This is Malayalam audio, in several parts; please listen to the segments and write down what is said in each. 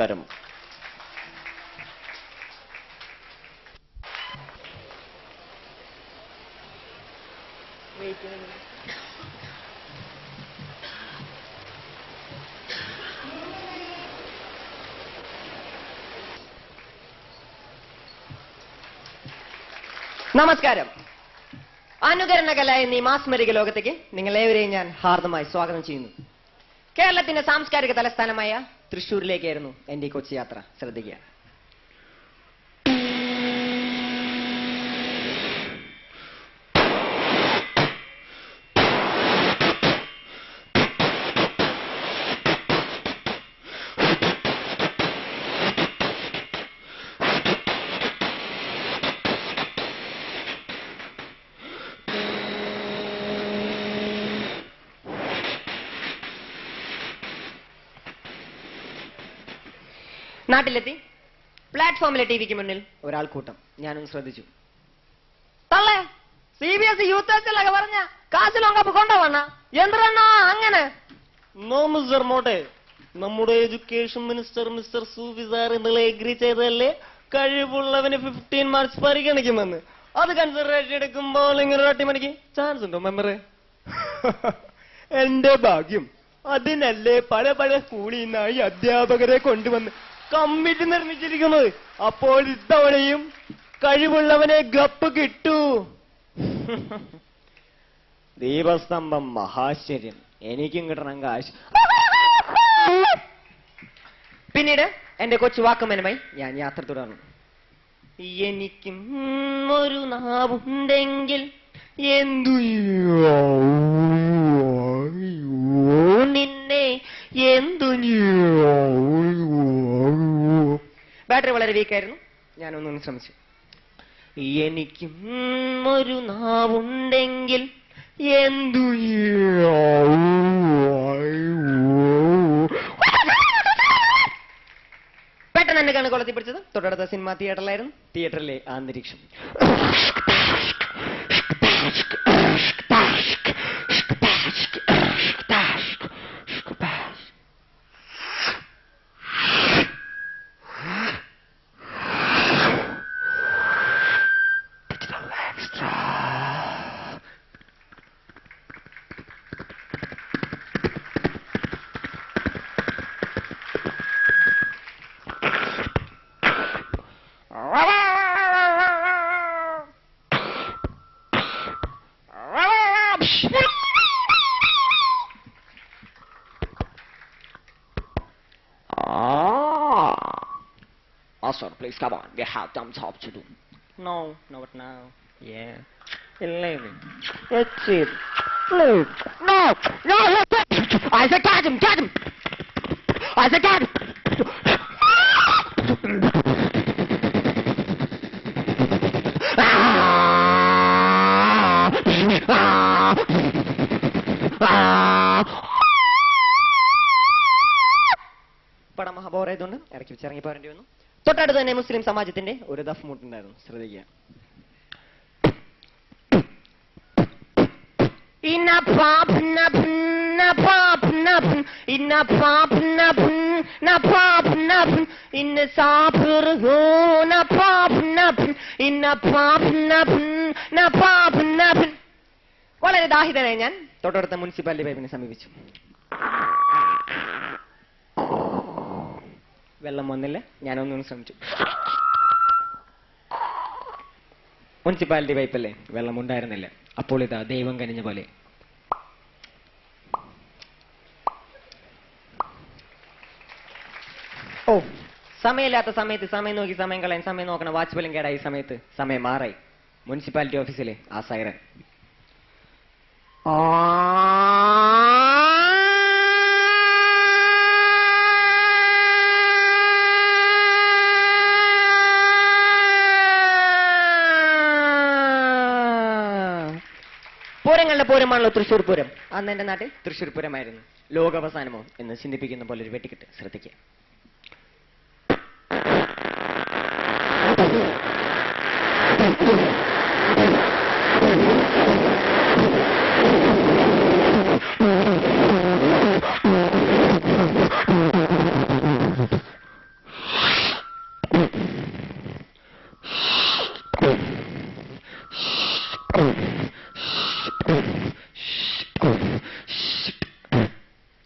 നമസ്കാരം. നമസ്കാരം. അനുകരണ കല എന്നീ മാസ്മരിക ലോകത്തേക്ക് നിങ്ങളേവരെയും ഞാൻ ഹാർദമായി സ്വാഗതം ചെയ്യുന്നു. കേരളത്തിന്റെ സാംസ്കാരിക തലസ്ഥാനമായ തൃശ്ശൂരിലേക്കായിരുന്നു എന്റെ ഈ കൊച്ചി യാത്ര. ശ്രദ്ധിക്കുക. നാട്ടിലെത്തി പ്ലാറ്റ്ഫോമിലെ ടിവിക്ക് മുന്നിൽ ഒരാൾക്കൂട്ടം. ഞാനൊന്ന് ശ്രദ്ധിച്ചു. തള്ളേ CBSE യൂത്ത് ടെസ്റ്റിലൊക്കെ പറഞ്ഞ കാശിലൊക്കെ കൊണ്ടുപോണ എന്തിനാ അങ്ങനെ? നോ മിസ്റ്റർ മോട്ടെ, നമ്മുടെ എഡ്യൂക്കേഷൻ മിനിസ്റ്റർ മിസ്റ്റർ സൂഫി സാർ ഇന്നലെ എഗ്രി ചെയ്തതല്ലേ കഴിവുള്ളവന് 15 മാർക്സ് പരിഗണിക്കുമെന്ന്. അത് കൺസിഡറേഷൻ എടുക്കുമ്പോൾ ഇങ്ങനെ ഒരു അട്ടിമണിക്ക് ചാൻസ് ഉണ്ടോ മെമ്മറെ? എന്റെ ഭാഗ്യം. അതിനല്ലേ പല പല സ്കൂളിൽ നിന്നായി അധ്യാപകരെ കൊണ്ടുവന്ന് കമ്മിറ്റി നിർമ്മിച്ചിരിക്കുന്നത്. അപ്പോൾ ഇത്തവണയും കഴിവുള്ളവനെ ഗപ്പ് കിട്ടൂ. ദീപസ്തംഭം മഹാശ്ചര്യം. എനിക്കും കിട്ടണം കാശ്. പിന്നീട് എന്റെ കൊച്ചു വാക്കുമനുമായി ഞാൻ യാത്ര തുടർന്നു. എനിക്കും ഒരു നാവുണ്ടെങ്കിൽ എന്തു നിന്നെ എന്തു. ബാറ്ററി വളരെ വീക്കായിരുന്നു. ഞാനൊന്നും ശ്രമിച്ചു. എനിക്കും ഒരു നാവുണ്ടെങ്കിൽ എന്തു. പെട്ടെന്ന് എന്നെ കണ്ണ് കൊളത്തി പിടിച്ചത് തൊട്ടടുത്ത സിനിമാ തിയേറ്ററിലായിരുന്നു. തിയേറ്ററിലെ അന്തരീക്ഷം Sir, please come on. We have some job to do. No, not now. Yeah. 11. That's it. Please. No, no, I said catch him, catch him. I said catch him. പടം മഹാബോറായതുകൊണ്ട് ഇറക്കി വെച്ചിറങ്ങി പോരേണ്ടി വന്നു. തൊട്ടടുത്ത് തന്നെ മുസ്ലിം സമാജത്തിന്റെ ഒരു ദഫ് മൂട്ടുണ്ടായിരുന്നു. ശ്രദ്ധിക്കുക. വളരെ ദാഹിതനായി ഞാൻ തൊട്ടടുത്ത മുനിസിപ്പാലിറ്റി പൈപ്പിനെ സമീപിച്ചു. വെള്ളം വന്നില്ല. ഞാനൊന്നും ശ്രമിച്ചു. മുനിസിപ്പാലിറ്റി പൈപ്പല്ലേ, വെള്ളം ഉണ്ടായിരുന്നില്ല. അപ്പോൾ ഇതാ ദൈവം കനിഞ്ഞ പോലെ ഓ സമയമില്ലാത്ത സമയത്ത് സമയം നോക്കി സമയം കളയാൻ സമയം നോക്കണം. വാച്ച് പോലും കേടായി. സമയത്ത് സമയം മാറായി. മുനിസിപ്പാലിറ്റി ഓഫീസിലെ ആ സൈറൻ. പൂരങ്ങളുടെ പൂരമാണല്ലോ തൃശ്ശൂർ പൂരം. അന്ന് എന്റെ നാട്ടിൽ തൃശ്ശൂർ പൂരമായിരുന്നു. ലോകാവസാനമോ എന്ന് ചിന്തിപ്പിക്കുന്ന പോലെ ഒരു വെട്ടിക്കെട്ട്. ശ്രദ്ധിക്കുക.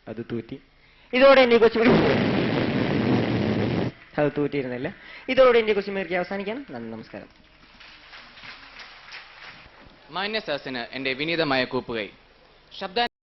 അത് തൂറ്റി. ഇതോടെ എന്റെ കൊച്ചു അത് തൂറ്റിയിരുന്നില്ല. ഇതോടെ എന്റെ കൊച്ചുമേർക്ക് അവസാനിക്കണം. നന്ദി, നമസ്കാരം. മാന്യ സദസ്സിന് എന്റെ വിനീതമായ കൂപ്പുകൈ. ശബ്ദ